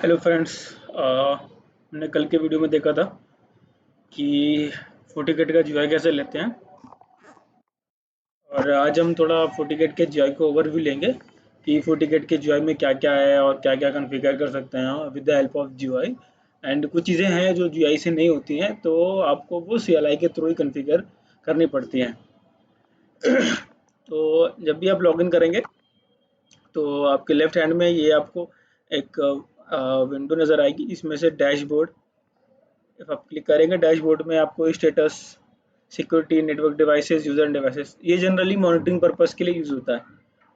Hello friends. हमने कल के वीडियो में देखा था कि फोर्टिकेट का जीआई कैसे लेते हैं। और आज हम थोड़ा फोर्टिकेट के जीआई को ओवरव्यू लेंगे कि फोर्टिकेट के जीआई में क्या क्या है और क्या क्या कॉन्फ़िगर कर सकते हैं with the help of GI. And कुछ चीज़ें हैं जो जीआई से नहीं होती हैं, तो आपको वो सीएलआई के थ्रू ही कॉन्फ़िगर करनी पड़ती हैं। तो जब भी आप लॉगिन करेंगे तो आपके लेफ्ट हैंड में ये आपको एक विंडो नज़र आएगी, इसमें से डैशबोर्ड। जब आप क्लिक करेंगे डैशबोर्ड में आपको status, security, network devices, user devices, ये जनरली मॉनिटरिंग पर्पस के लिए यूज होता है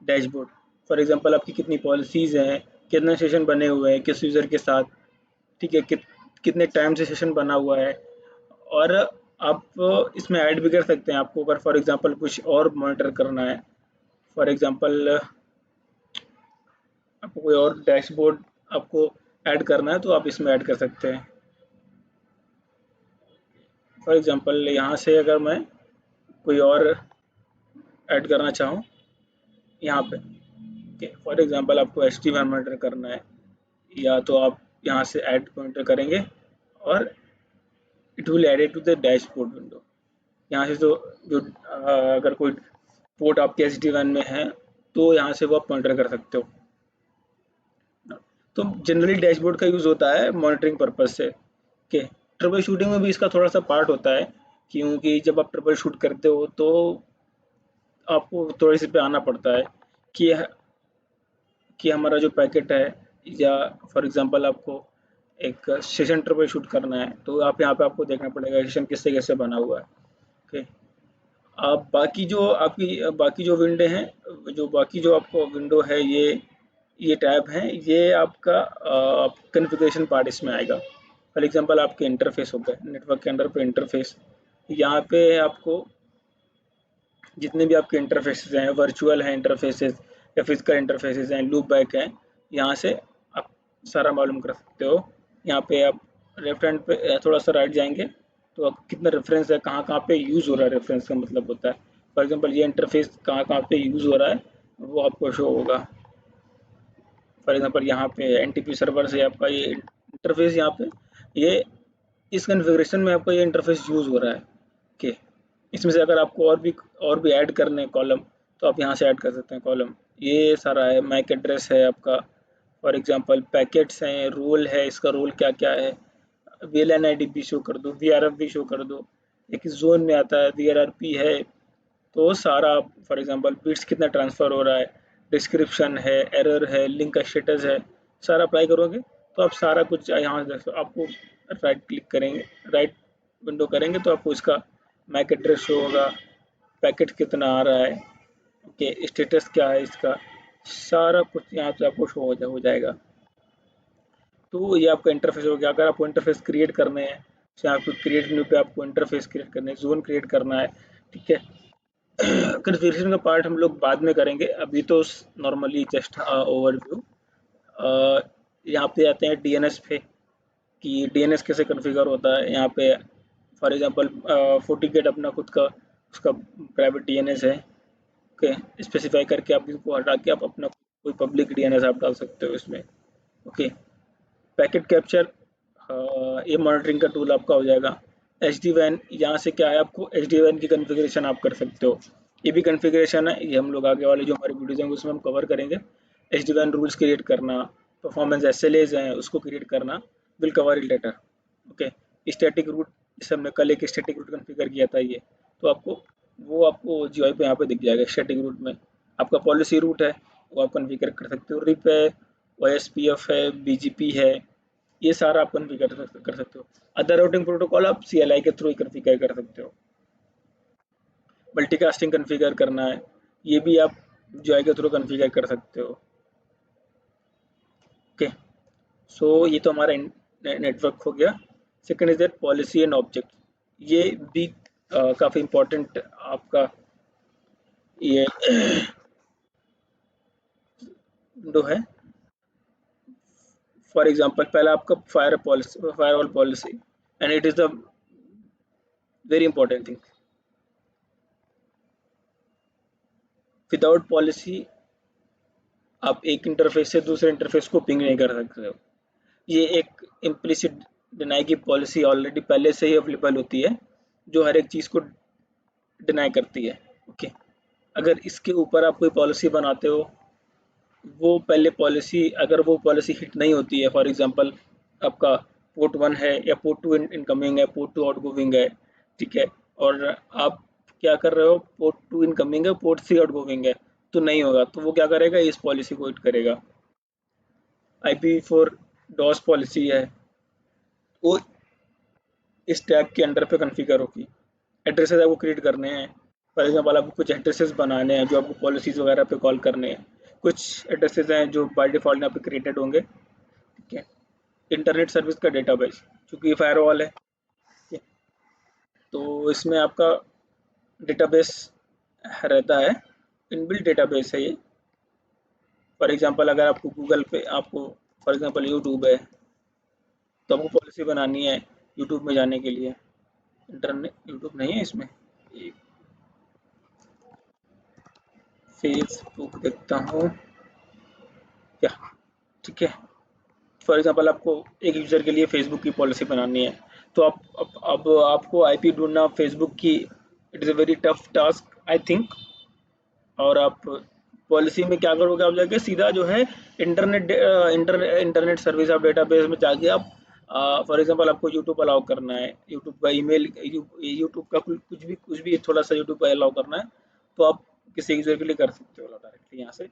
डैशबोर्ड। फॉर एग्जांपल आपकी कितनी पॉलिसीज हैं, कितने सेशन बने हुए हैं किस यूजर के साथ, ठीक है, कितने टाइम से सेशन बना हुआ है। और आप इसमें ऐड भी कर सकते हैं, आपको अगर फॉर एग्जांपल कुछ और मॉनिटर करना है। फॉर एग्जांपल आपको कोई और डैशबोर्ड आपको ऐड करना है तो आप इसमें ऐड कर सकते हैं। फॉर एग्जांपल यहाँ से अगर मैं कोई और ऐड करना चाहूँ यहाँ पे, ओके, फॉर एग्जांपल आपको एच टी मॉनिटर करना है, या तो आप यहाँ से ऐड मॉनिटर करेंगे और it will add to the dashboard window. यहाँ से जो अगर कोई पोर्ट आपके एच डी वन में है तो यहाँ से वो आप मॉनिटर कर सकते हो। तो जनरली डैशबोर्ड का यूज़ होता है मॉनिटरिंग पर्पज से। ओके, ट्रबल शूटिंग में भी इसका थोड़ा सा पार्ट होता है, क्योंकि जब आप ट्रबल शूट करते हो तो आपको थोड़ी सी पे आना पड़ता है कि हमारा जो पैकेट है, या फॉर एग्जांपल आपको एक सेशन ट्रबल शूट करना है तो आप यहाँ पे आपको देखना पड़ेगा सेशन किससे कैसे बना हुआ है। ओके, आप बाकी जो विंडो हैं, जो बाकी जो आपको विंडो है, ये टैब हैं, ये आपका कॉन्फ़िगरेशन पार्ट इसमें आएगा। फॉर एग्जांपल आपके इंटरफेस हो गए, नेटवर्क के अंदर पे इंटरफेस, यहाँ पे आपको जितने भी आपके इंटरफेसेस हैं, वर्चुअल हैं इंटरफेसेस या फिजिकल इंटरफेसेस हैं, लूप बैक हैं, यहाँ से आप सारा मालूम कर सकते हो। यहाँ पे आप लेफ्ट हैंड पे थोड़ा सा राइट जाएंगे तो आप कितना रेफरेंस है, कहाँ कहाँ पे यूज़ हो रहा है, रेफरेंस का मतलब होता है फॉर एग्जांपल ये इंटरफेस कहाँ कहाँ पे यूज़ हो रहा है वो आपको शो होगा। फॉर एग्जांपल यहाँ पे एनटीपी सर्वर से आपका ये इंटरफेस, यहाँ पे ये इस कॉन्फ़िगरेशन में आपका ये इंटरफेस यूज़ हो रहा है। ओके, इसमें से अगर आपको और भी ऐड करने हैं कॉलम, तो आप यहाँ से ऐड कर सकते हैं कॉलम। ये सारा है, मैक एड्रेस है आपका, फॉर एग्जांपल पैकेट्स हैं, रोल है, इसका रोल क्या क्या है, वीएलएन आईडी भी शो कर दो, वीआरएफ भी शो कर दो, एक जोन में आता है वीआरआरपी है। तो सारा फॉर एग्जांपल बिट्स कितना ट्रांसफ़र हो रहा है, डिस्क्रिप्शन है, एरर है, लिंक का स्टेटस है, सारा अप्लाई करोगे तो आप सारा कुछ यहाँ से देख सकते हो। आपको राइट क्लिक करेंगे, राइट विंडो करेंगे तो आपको इसका मैक एड्रेस शो होगा, पैकेट कितना आ रहा है, ओके, स्टेटस क्या है इसका, सारा कुछ यहाँ पे आपको शो हो जाएगा। तो ये आपका इंटरफेस हो गया। अगर आपको इंटरफेस क्रिएट करने हैं, जैसे आपको क्रिएट न्यू पे आपको इंटरफेस क्रिएट करने हैं, जोन क्रिएट करना है, ठीक है। कॉन्फ़िगरेशन का पार्ट हम लोग बाद में करेंगे, अभी तो नॉर्मली जस्ट ओवरव्यू। यहाँ पे आते हैं डीएनएस पे कि डीएनएस कैसे कॉन्फ़िगर होता है। यहाँ पे फॉर एग्जांपल फोर्टिकेट अपना खुद का उसका प्राइवेट डीएनएस है, ओके, स्पेसिफाई करके आप इसको हटा के आप अपना कोई पब्लिक डीएनएस आप डाल सकते हो इसमें। ओके, पैकेट कैप्चर, ये मॉनिटरिंग का टूल आपका हो जाएगा। एच डी वैन, यहाँ से क्या है, आपको एच डी वैन की कन्फिग्रेशन आप कर सकते हो। ये भी कन्फिग्रेशन है, ये हम लोग आगे वाले जो हमारी वीडियोज़ हैं उसमें हम कवर करेंगे। एच डी वैन रूल्स क्रिएट करना, परफॉर्मेंस एस एल एज हैं उसको क्रिएट करना, will cover it later. Okay, static route, जैसे हमने कल एक स्टैटिक रूट कन्फिगर किया था, ये तो आपको जीआई पे यहाँ पे दिख जाएगा। स्टैटिक रूट में आपका पॉलिसी रूट है, वो आप कन्फिगर कर सकते हो। रिप है, ओएसपीएफ है, बीजीपी है, ये सारा आप कॉन्फ़िगर कर सकते हो। अदर राउटिंग प्रोटोकॉल आप सीएलआई के थ्रू ही कॉन्फ़िगर कर सकते हो। मल्टीकास्टिंग कॉन्फ़िगर करना है, ये भी आप जीआई के थ्रू कॉन्फ़िगर कर सकते हो। ओके, सो ये तो हमारा नेटवर्क हो गया। Second is that policy and object, ये भी काफ़ी इम्पोर्टेंट आपका ये विंडो है। फॉर एग्जांपल पहला आपका firewall policy, and it is the very important thing. Without policy आप एक इंटरफेस से दूसरे इंटरफेस को पिंग नहीं कर सकते हो। ये एक इम्प्लिसिट डिनाई की पॉलिसी ऑलरेडी पहले से ही अवेलेबल होती है, जो हर एक चीज़ को डिनाई करती है। ओके, अगर इसके ऊपर आप कोई पॉलिसी बनाते हो, वो पहले पॉलिसी, अगर वो पॉलिसी हिट नहीं होती है, फॉर एग्जांपल आपका पोर्ट 1 है या पोर्ट 2 इनकमिंग है, पोर्ट 2 आउटगोइंग है, ठीक है, और आप क्या कर रहे हो, पोर्ट 2 इनकमिंग है, पोर्ट 3 आउटगोइंग है, तो नहीं होगा, तो वो क्या करेगा, इस पॉलिसी को हिट करेगा। IPv4 डॉस पॉलिसी है, वो इस टैब के अंडर पे कॉन्फ़िगर होगी। एड्रेसेस आपको क्रिएट करने हैं, फॉर एग्जांपल आपको कुछ एड्रेसेस बनाने हैं जो आपको पॉलिसीज़ वगैरह पे कॉल करने हैं। कुछ एड्रेसेस हैं जो बाय डिफ़ॉल्ट यहाँ पे क्रिएटेड होंगे, ठीक है। इंटरनेट सर्विस का डेटाबेस, चूँकि ये फायरवॉल है, ठीक है, तो इसमें आपका डेटाबेस रहता है, इनबिल्ट डेटाबेस है ये। फॉर एग्जांपल अगर आपको गूगल पे आपको फॉर एग्जांपल यूट्यूब है, तो आपको पॉलिसी बनानी है यूट्यूब में जाने के लिए। इंटरनेट यूट्यूब नहीं है इसमें, फेसबुक देखता हूँ क्या, ठीक है। फॉर एग्जांपल आपको एक यूज़र के लिए फेसबुक की पॉलिसी बनानी है, तो अब आपको आईपी ढूंढना फेसबुक की, it is a very tough task I think. और आप पॉलिसी में क्या करोगे, आप जाके सीधा जो है इंटरनेट सर्विस ऑफ डेटाबेस में जाके आप फॉर एग्जांपल आपको यूट्यूब अलाउ करना है, यूट्यूब का ईमेल, यूट्यूब का कुछ भी थोड़ा सा यूट्यूब का अलाउ करना है, तो आप किसी यूज़र के लिए कर सकते हो डायरेक्टली यहाँ से।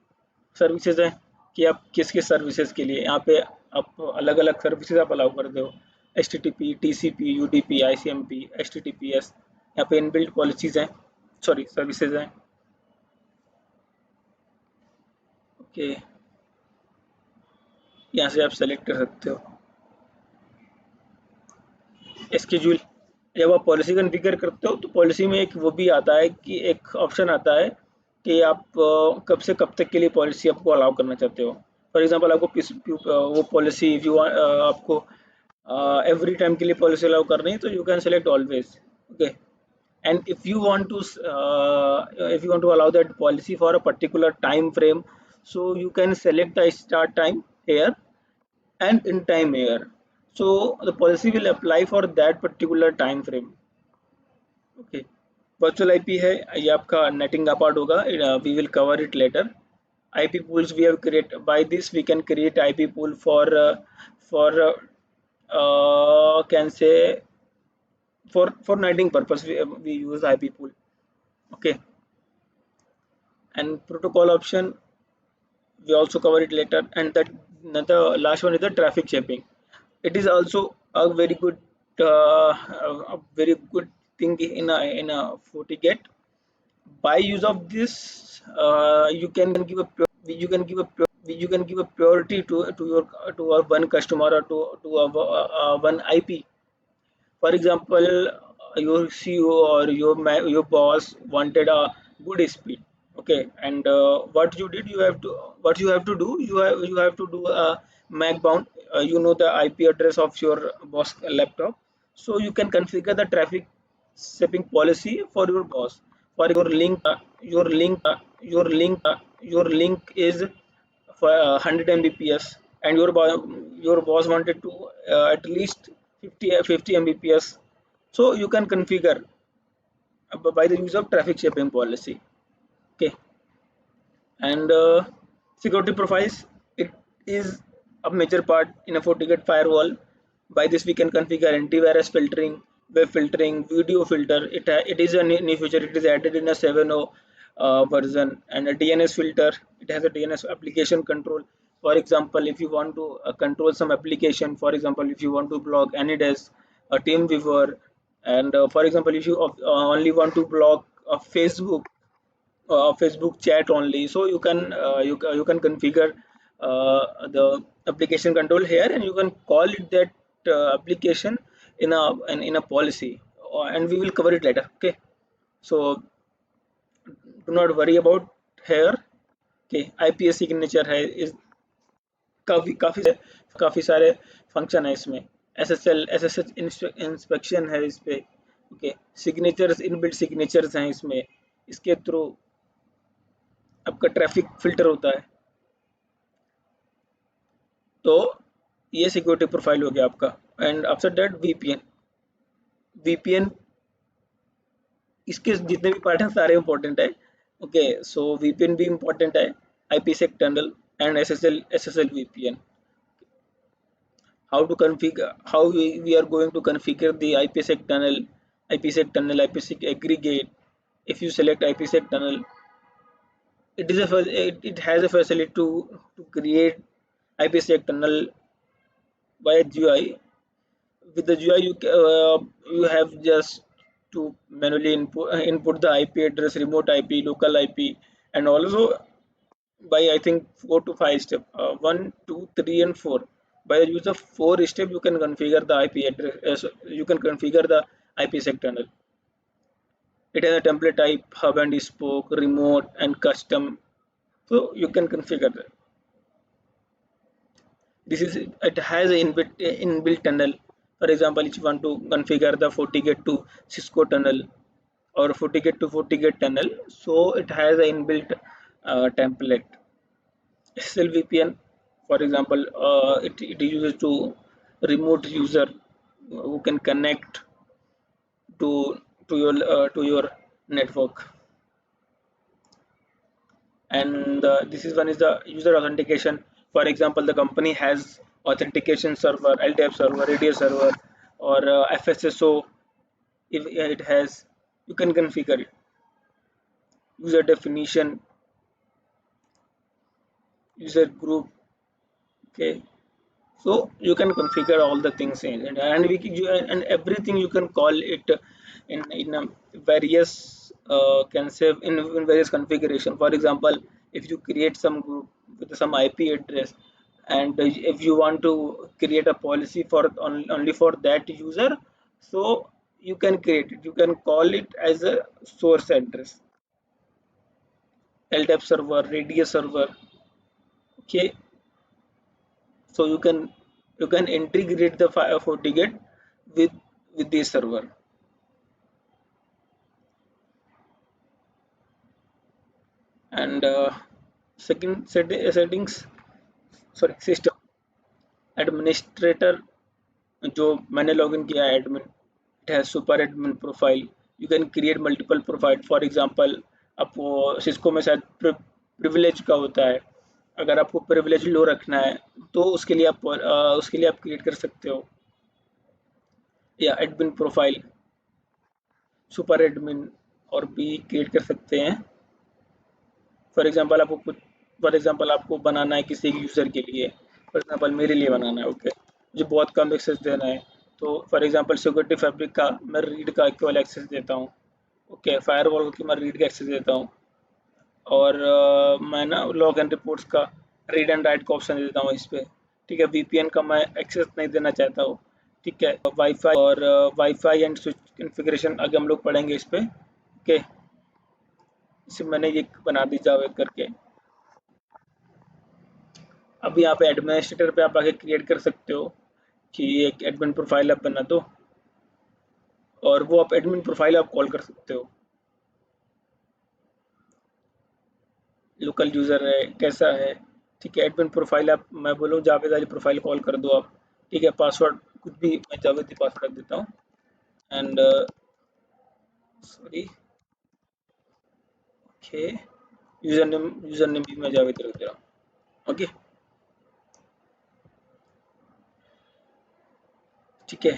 सर्विसेज हैं कि आप किस किस सर्विसेज के लिए यहाँ पे आप अलग अलग सर्विसेज आप अलाउ कर दो, HTTP, TCP, UDP, ICMP, HTTPS, यहाँ पे इनबिल्ट पॉलिसीज हैं, सॉरी सर्विसेज हैं। ओके, यहाँ से आप सेलेक्ट कर सकते हो स्केड्यूल। जब आप पॉलिसी कॉन्फ़िगर करते हो तो पॉलिसी में एक वो भी आता है कि एक ऑप्शन आता है कि आप कब से कब तक के लिए पॉलिसी आपको अलाउ करना चाहते हो। फॉर एग्जांपल आपको वो पॉलिसी आपको एवरी टाइम के लिए पॉलिसी अलाउ करनी है, तो you can select always. Okay, and if you want to allow that policy for a particular time frame, so you can select the start time here and in time here, so the policy will apply for that particular time frame। Okay, virtual IP है, ये आपका natting का part होगा, we will cover it later. IP pools we have create, by this we can create IP pool for can say for netting purpose, we use IP pool। Okay, and protocol option we also cover it later, and that the last one is the traffic shaping. It is also a very good thing in a FortiGate. By use of this, you can give a you can give a priority to a one customer or to a one IP. For example, your CEO or your boss wanted a good speed. Okay, and what you did, what you have to do, you have to do a MAC bound. You know the IP address of your boss laptop, so you can configure the traffic shipping policy for your boss. For your link is for 100 Mbps, and your boss wanted to at least 50 Mbps, so you can configure by the use of traffic shaping policy। Okay, and security profiles, it is a major part in a FortiGate firewall. By this we can configure antivirus filtering, web filtering, video filter. It is a new feature, it is added in a 7.0 version, and a DNS filter, it has a DNS application control. For example, if you want to control some application, for example if you want to block AnyDesk, a TeamViewer, and for example if you only want to block Facebook chat only, so you can configure the application control here, and you can call it that application in a policy, and we will cover it later। Okay, so do not worry about here। okay, IPS signature है, इस काफी काफी काफी सारे function है इसमें। SSH inspection है इस पे। ओके, सिग्नेचर्स, इनबिल्ट सिग्नेचर्स हैं इसमें, इसके थ्रू आपका ट्रैफिक फिल्टर होता है। तो ये सिक्योरिटी प्रोफाइल हो गया आपका। And after that VPN. VPN इसके जितने भी पार्ट हैं सारे इंपॉर्टेंट है। ओके, सो वीपीएन भी इंपॉर्टेंट है, IPsec tunnel and SSL VPN. How to configure, how we are going to configure the IPsec aggregate. If you select IPsec tunnel, it has a facility to create IPsec tunnel by GUI. With the GUI, you have just to manually input the IP address, remote IP, local IP, and also by I think 4 to 5 steps, 1, 2, 3, and 4. By the use of 4 steps, you can configure the IP address. You can configure the IPsec tunnel. It has a template type, hub and spoke, remote, and custom. So you can configure that. This is it has an inbuilt tunnel. For example, if you want to configure the FortiGate to Cisco tunnel or FortiGate to FortiGate tunnel, so it has an inbuilt template. SSL VPN, for example, it uses to remote user who can connect to to your network. And this is one is the user authentication. For example, the company has authentication server, LDAP server, ADS server, or FSSO. If it has, you can configure it. User definition, user group. Okay, so you can configure all the things in it, and and everything you can call it in various can save in various configuration. For example, if you create some group with some IP address, and if you want to create a policy for only for that user, so you can create it. You can call it as a source address, LDAP server, radius server. Okay, so you can integrate the FortiGate with this server. And second settings, sorry, system administrator, जो मैंने login किया है admin, it has super admin profile. You can create multiple profile. For example, आपको Cisco में शायद privilege का होता है. अगर आपको प्रिविलेज लो रखना है तो उसके लिए आप क्रिएट कर सकते हो, या एडमिन प्रोफाइल सुपर एडमिन और भी क्रिएट कर सकते हैं. फॉर एग्जांपल आपको बनाना है किसी यूज़र के लिए. फॉर एग्जांपल मेरे लिए बनाना है. ओके, मुझे बहुत कम एक्सेस देना है, तो फॉर एग्जांपल सिक्योरिटी फैब्रिक का मैं रीड का केवल एक्सेस देता हूँ. ओके, फायरवॉल की मैं रीड का एक्सेस देता हूँ. और मैं ना लॉग एंड रिपोर्ट्स का रीड एंड राइट का ऑप्शन देता हूँ इस पर. ठीक है, वीपीएन का मैं एक्सेस नहीं देना चाहता हूँ. ठीक है, वाईफाई एंड स्विच कॉन्फ़िगरेशन आगे हम लोग पढ़ेंगे इस पे. ओके, इसे मैंने ये बना दी जावेद करके. अब यहाँ पे एडमिनिस्ट्रेटर पे आप आगे क्रिएट कर सकते हो कि एक एडमिन प्रोफाइल आप बना दो, और वो आप एडमिन प्रोफाइल आप कॉल कर सकते हो. लोकल यूज़र है, कैसा है. ठीक है, एडमिन प्रोफाइल आप, मैं बोलूँ जावेद वाली प्रोफाइल कॉल कर दो आप. ठीक है, पासवर्ड कुछ भी मैं जावेद ही पासवर्ड रख देता हूँ. And sorry, okay, user name भी मैं जावेद रख दे रहा हूँ. ओके, ठीक है,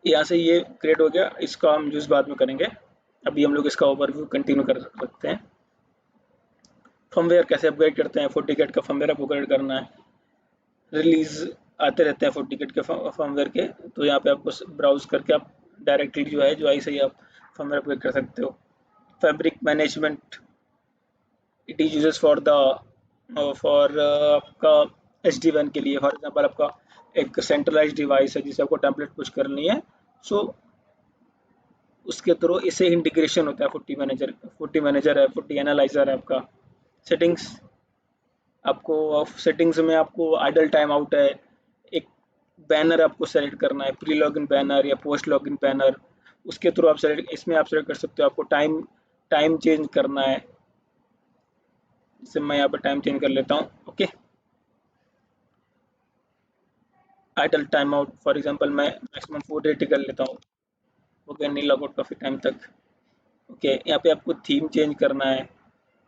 यहाँ से ये क्रिएट हो गया. इसका हम यूज़ बाद में करेंगे. अभी हम लोग इसका ओवरव्यू कंटिन्यू कर सकते हैं. फर्मवेयर कैसे अपग्रेड करते हैं. FortiGate का फर्मवेयर अपग्रेड करना है. रिलीज आते रहते हैं FortiGate के फर्मवेयर के, तो यहाँ पे आपको ब्राउज करके आप डायरेक्टली जो है जो आई से ही आप फर्मवेयर अपग्रेड कर सकते हो. Fabric management, it is uses for आपका SD-WAN के लिए. फॉर एग्जांपल, आपका एक सेंट्रलाइज डिवाइस है जिसे आपको टेम्पलेट पुश करनी है, सो उसके थ्रू इसे इंटीग्रेशन होता है. फोर्टी मैनेजर है, फोर्टी एनालाइजर है आपका. सेटिंग्स, आपको सेटिंग्स में आपको आइडल टाइम आउट है, एक बैनर आपको सेलेक्ट करना है, प्री लॉगिन बैनर या पोस्ट लॉगिन बैनर. उसके थ्रू आप सेलेक्ट कर सकते हो. आपको टाइम टाइम चेंज करना है, जैसे मैं यहाँ पर टाइम चेंज कर लेता हूँ. Okay, idle time out for example मैं मैक्सिमम 480 कर लेता हूँ, ओके, नहीं लॉग आउट काफ़ी टाइम तक। ओके, यहाँ पे आपको थीम चेंज करना है,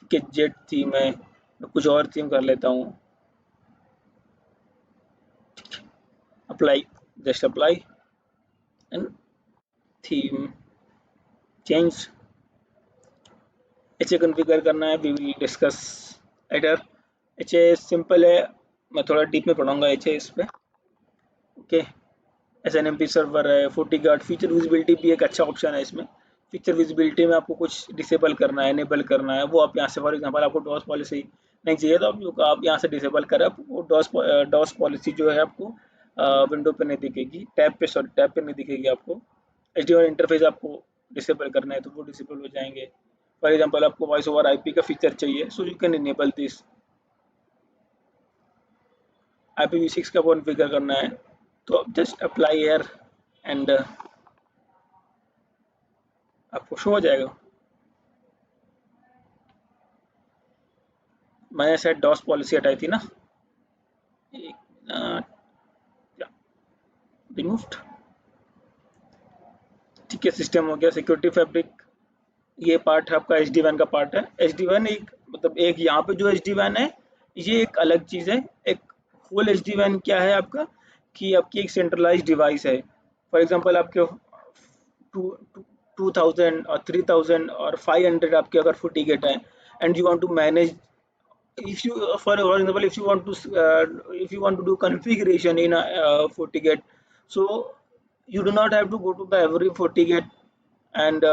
ठीक है, जेट थीम है, मैं कुछ और थीम कर लेता हूँ। Apply, just apply and theme change. H A configure करना है, we will discuss later. H A simple है, मैं थोड़ा डीप में पढ़ाऊंगा एच ए इस पे। Okay, S N M P server है, FortiGuard फीचर विजिबिलिटी भी एक अच्छा ऑप्शन है इसमें। फीचर विजिबिलिटी में आपको कुछ डिसेबल करना है, इनेबल करना है, वो आप यहाँ से फॉर एग्जांपल आपको डॉस पॉलिसी नहीं चाहिए तो आप यहाँ से डिसेबल करें, वो डॉस पॉलिसी जो है आपको विंडो पे नहीं दिखेगी, टैब पे, सॉरी टैब पे नहीं दिखेगी आपको। HDMI इंटरफेस आपको डिसेबल करना है तो वो डिसेबल हो जाएंगे। फॉर एग्जांपल आपको वॉइस ओवर आईपी का फीचर चाहिए, so you can enable this. IPv6 का कॉन्फ़िगर करना है तो जस्ट अप्लाई हियर एंड आपको शो हो जाएगा। मैंने शायद डॉस पॉलिसी हटाई थी ना, एक रिमूव्ड, ठीक है, सिस्टम हो गया। सिक्योरिटी फैब्रिक, ये पार्ट है आपका एच डी वैन का पार्ट है। एच डी वैन एक मतलब एक यहाँ पे जो एच डी वैन है ये एक अलग चीज़ है। एक फुल एच डी वैन क्या है आपका, कि आपकी एक सेंट्रलाइज डिवाइस है। फॉर एग्जांपल आपके टू 2000 और 3000 और 500 आपके अगर फुटी गेट है and you want to manage, if you for example if you want to if you want to do configuration in a FortiGate, so you do not have to go to the every FortiGate and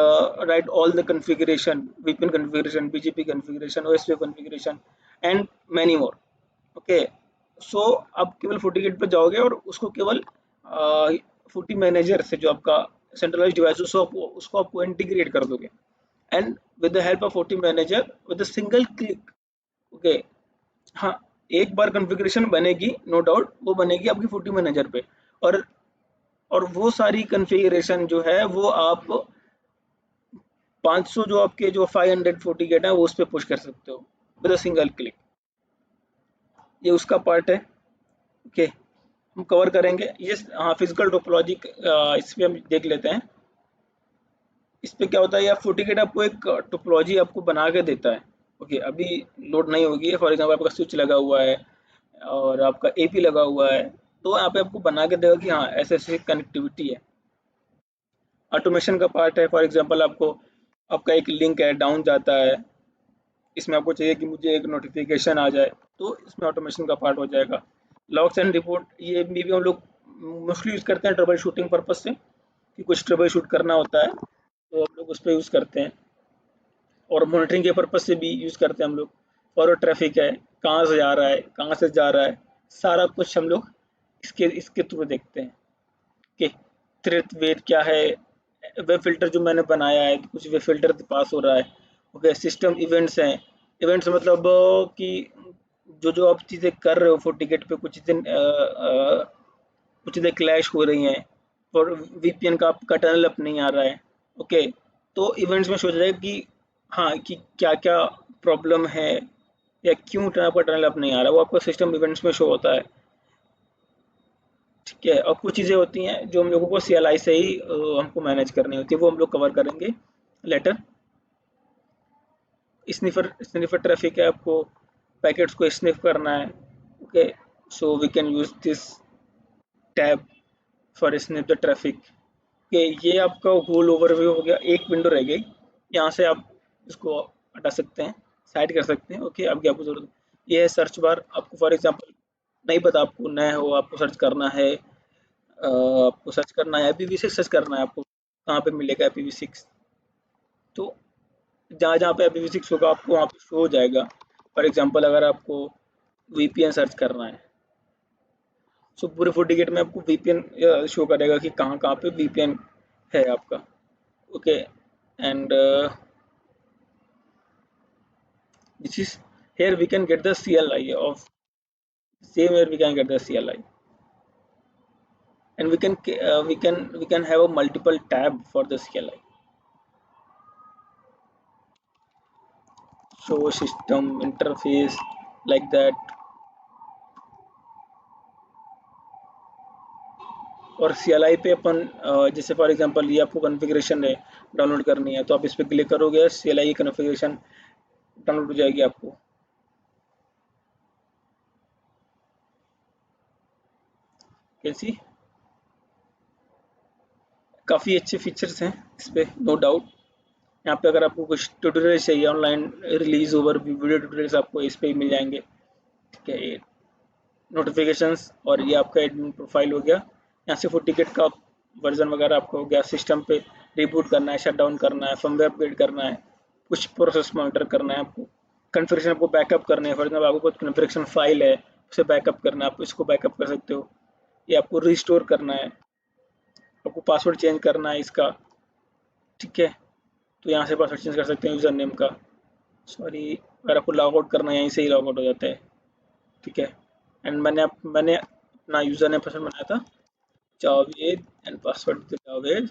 write all the configuration, VPN configuration, BGP configuration, OSPF configuration and many more। Okay, so आप केवल FortiGate पे जाओगे और उसको केवल Forti manager से जो आपका सेंट्रलाइज डिवाइस उसको आपको इंटीग्रेट कर दोगे and with the help of Forti manager with a single click. Okay, हाँ, एक बार कॉन्फ़िगरेशन बनेगी, नो डाउट वो बनेगी आपकी फूटी मैनेजर पे, और वो सारी कॉन्फ़िगरेशन जो है वो आप 500 जो आपके जो 500 फोर्टी गेट है वो उस पे पुश कर सकते हो विद अ सिंगल क्लिक। ये उसका पार्ट है। ओके, हम कवर करेंगे ये। हाँ, फिजिकल टोपोलॉजी इस पे हम देख लेते हैं। इस पे क्या होता है, या FortiGate आपको एक टोपोलॉजी आपको बना के देता है। ओके, अभी लोड नहीं होगी। फॉर एग्जांपल आपका स्विच लगा हुआ है और आपका एपी लगा हुआ है, तो यहाँ पे आपको बना के देगा कि हाँ ऐसे ऐसे कनेक्टिविटी है। ऑटोमेशन का पार्ट है, फॉर एग्जांपल आपको आपका एक लिंक है डाउन जाता है, इसमें आपको चाहिए कि मुझे एक नोटिफिकेशन आ जाए, तो इसमें ऑटोमेशन का पार्ट हो जाएगा। लॉग्स एंड रिपोर्ट, ये भी हम लोग मोस्टली यूज़ करते हैं ट्रबल शूटिंग पर्पज से, कि कुछ ट्रबल शूट करना होता है तो हम लोग उस पर यूज़ करते हैं, और मॉनिटरिंग के पर्पज से भी यूज़ करते हैं हम लोग। फॉरवर्ड ट्रैफिक है, कहाँ से आ रहा है, कहाँ से जा रहा है, सारा कुछ हम लोग इसके इसके थ्रू देखते हैं कि थ्रेट वेट क्या है। वेब फिल्टर जो मैंने बनाया है, कुछ वेब फिल्टर पास हो रहा है। ओके, सिस्टम इवेंट्स हैं। इवेंट्स मतलब कि जो जो आप चीज़ें कर रहे हो FortiGate पे, कुछ चीज़ें क्लैश हो रही हैं और VPN का आपका टनल अप नहीं आ रहा है। ओके, तो इवेंट्स में शो जाएगा कि हाँ, कि क्या क्या प्रॉब्लम है या क्यों आपका टनल अप नहीं आ रहा है, वो आपका सिस्टम इवेंट्स में शो होता है। ठीक है, और कुछ चीज़ें होती हैं जो हम लोगों को CLI से ही हमको मैनेज करनी होती है, वो हम लोग कवर करेंगे लेटर। स्निफर ट्रैफिक है, आपको पैकेट्स को स्निफ करना है। Okay, so we can use this tab for sniff the traffic. Okay, ये आपका होल ओवरव्यू हो गया। एक विंडो रह गई, यहाँ से आप इसको हटा सकते हैं, साइड कर सकते हैं। ओके, अब क्या आपको जरूरत, ये है सर्च बार। आपको फॉर एग्जांपल नहीं पता, आपको नया हो, आपको सर्च करना है, आपको सर्च करना है IPv6 सर्च करना है, आपको कहाँ पे मिलेगा IPv6, तो जहाँ जहाँ पे IPv6 होगा आपको वहाँ पे शो हो जाएगा। फॉर एग्जांपल अगर आपको VPN सर्च करना है, सो पूरे FortiGate में आपको VPN शो करेगा कि कहाँ कहाँ पे VPN है आपका। Okay, and this is, here we can get the CLI of, same here we can get the CLI, and we can have a multiple tab for the CLI. So system interface like that, और CLI पे अपन जैसे for example ये आपको configuration है download करनी है, तो आप इस पे क्लिक करोगे, CLI कॉन्फ़िगरेशन डाउनलोड हो जाएगी आपको। कैसी काफ़ी अच्छे फीचर्स हैं इस पे, नो डाउट। यहाँ पे अगर आपको कुछ ट्यूटोरियल चाहिए online release over video tutorials आपको इस पे ही मिल जाएंगे। ठीक है, ये नोटिफिकेशंस और ये आपका एडमिन प्रोफाइल हो गया। यहाँ से टिकट का वर्जन वगैरह आपको हो गया, सिस्टम पे रिबूट करना है, शट डाउन करना है, फर्मवेयर अपडेट करना है, कुछ प्रोसेस मॉनिटर करना है आपको, कन्फिग्रेशन आपको बैकअप करने हैं। फॉर एग्जाम्पल आपको कुछ कन्फिग्रेशन फाइल है उसे बैकअप करना है, आप इसको बैकअप कर सकते हो। ये आपको रिस्टोर करना है, आपको पासवर्ड चेंज करना है इसका। ठीक है, तो यहाँ से पासवर्ड चेंज कर सकते हैं यूज़र नेम का। सॉरी, अगर आपको लॉग आउट करना है यहीं से ही लॉग आउट हो जाता है। ठीक है, एंड मैंने अपना यूज़र नेम पासवर्ड बनाया था Javed and password Javed.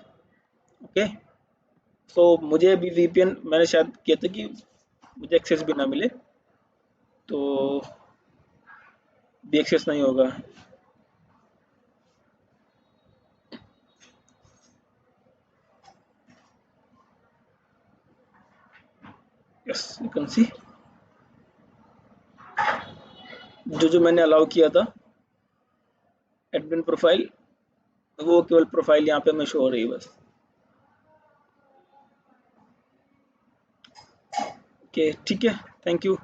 Okay, so मुझे अभी VPN मैंने शायद किया था कि मुझे एक्सेस भी ना मिले, तो भी एक्सेस नहीं होगा। यस, यू कैन सी जो जो मैंने अलाउ किया था एडमिन प्रोफाइल, वो केवल प्रोफाइल यहाँ पे मैं शो हो रही है बस। ओके, ठीक है, थैंक यू।